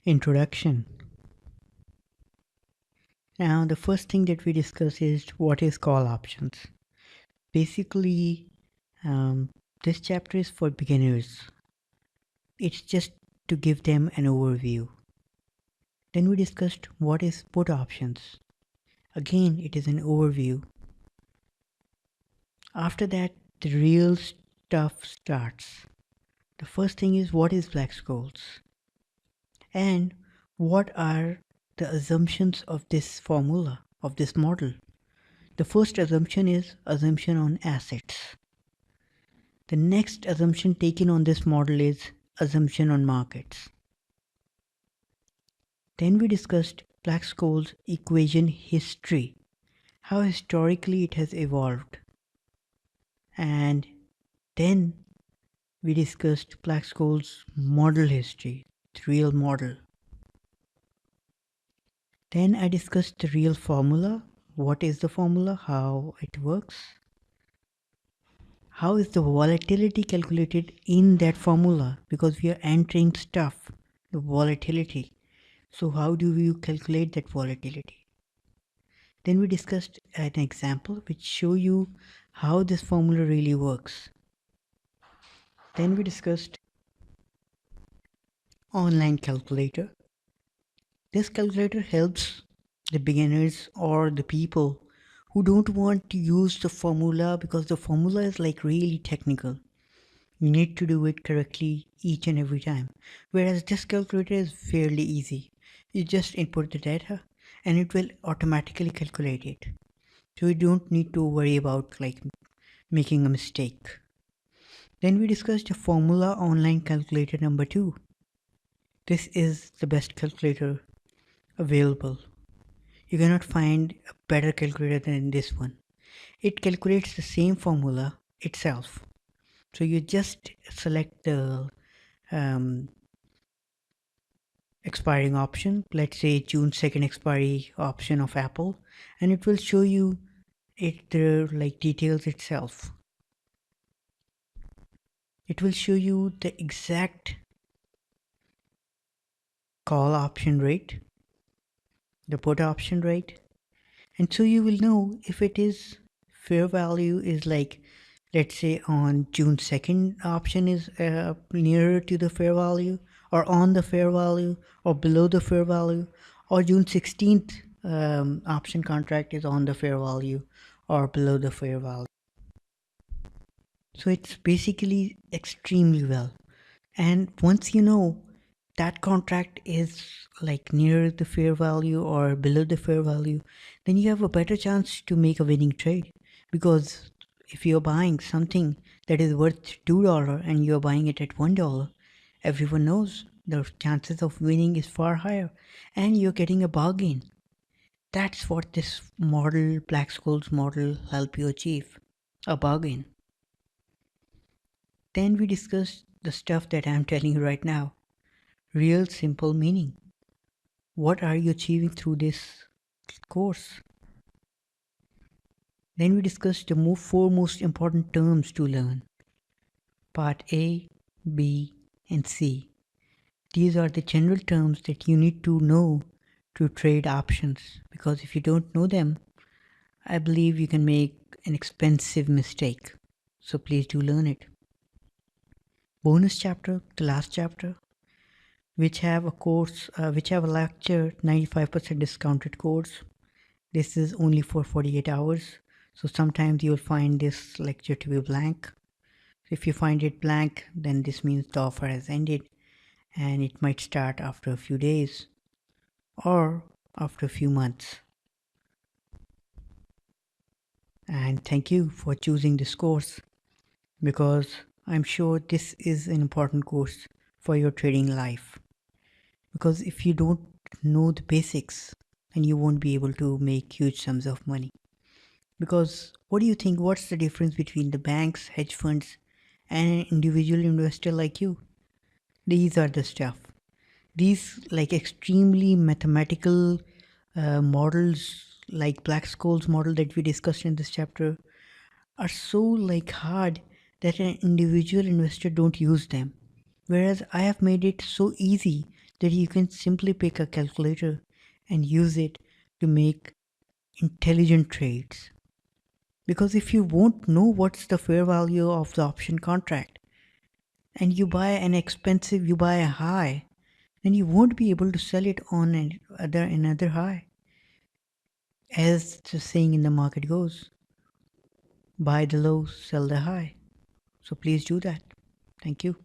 Introduction. Now, the first thing that we discuss is what is call options. Basically, um, this chapter is for beginners. It's just to give them an overview. Then we discussed what is put options. Again, it is an overview. After that, the real stuff starts. The first thing is what is black Scholes and what are the assumptions of this formula, of this model. The first assumption is assumption on assets. The next assumption taken on this model is assumption on markets. Then we discussed Black-Scholes equation history, how historically it has evolved. And then we discussed Black-Scholes model history, the real model. Then I discussed the real formula, what is the formula, how it works. How is the volatility calculated in that formula? Because we are entering stuff, the volatility. So how do you calculate that volatility? Then we discussed an example which show you how this formula really works. Then we discussed online calculator. This calculator helps the beginners or the people who don't want to use the formula because the formula is like really technical. You need to do it correctly each and every time. Whereas this calculator is fairly easy. You just input the data and it will automatically calculate it. So you don't need to worry about like making a mistake. Then we discussed the formula online calculator number 2. This is the best calculator available. You cannot find a better calculator than this one. It calculates the same formula itself. So you just select the expiring option, let's say June 2nd expiry option of Apple, and it will show you the like details itself. It will show you the exact call option rate, the put option rate, and so you will know if it is fair value is like, let's say on June 2nd option is nearer to the fair value or on the fair value or below the fair value, or June 16th option contract is on the fair value or below the fair value. So it's basically extremely well. And once you know that contract is like near the fair value or below the fair value, then you have a better chance to make a winning trade. Because if you're buying something that is worth $2 and you're buying it at $1, everyone knows the chances of winning is far higher and you're getting a bargain. That's what this model, Black-Scholes model, help you achieve, a bargain. Then we discussed the stuff that I'm telling you right now. Real simple meaning. What are you achieving through this course? Then we discussed the four most important terms to learn. Part A, B, and C. These are the general terms that you need to know to trade options, because if you don't know them, I believe you can make an expensive mistake. So please do learn it. Bonus chapter, the last chapter, which have a lecture 95% discounted course. This is only for 48 hours. So sometimes you'll find this lecture to be blank. If you find it blank, then this means the offer has ended and it might start after a few days or after a few months. And thank you for choosing this course, because I'm sure this is an important course for your trading life. Because if you don't know the basics, then you won't be able to make huge sums of money. Because what do you think? What's the difference between the banks, hedge funds, and an individual investor like you? These are the stuff. These like extremely mathematical models, like Black-Scholes model that we discussed in this chapter, are so like hard that an individual investor don't use them. Whereas I have made it so easy that you can simply pick a calculator and use it to make intelligent trades. Because if you won't know what's the fair value of the option contract and you buy a high, then you won't be able to sell it on another high. As the saying in the market goes, buy the low, sell the high. So please do that. Thank you.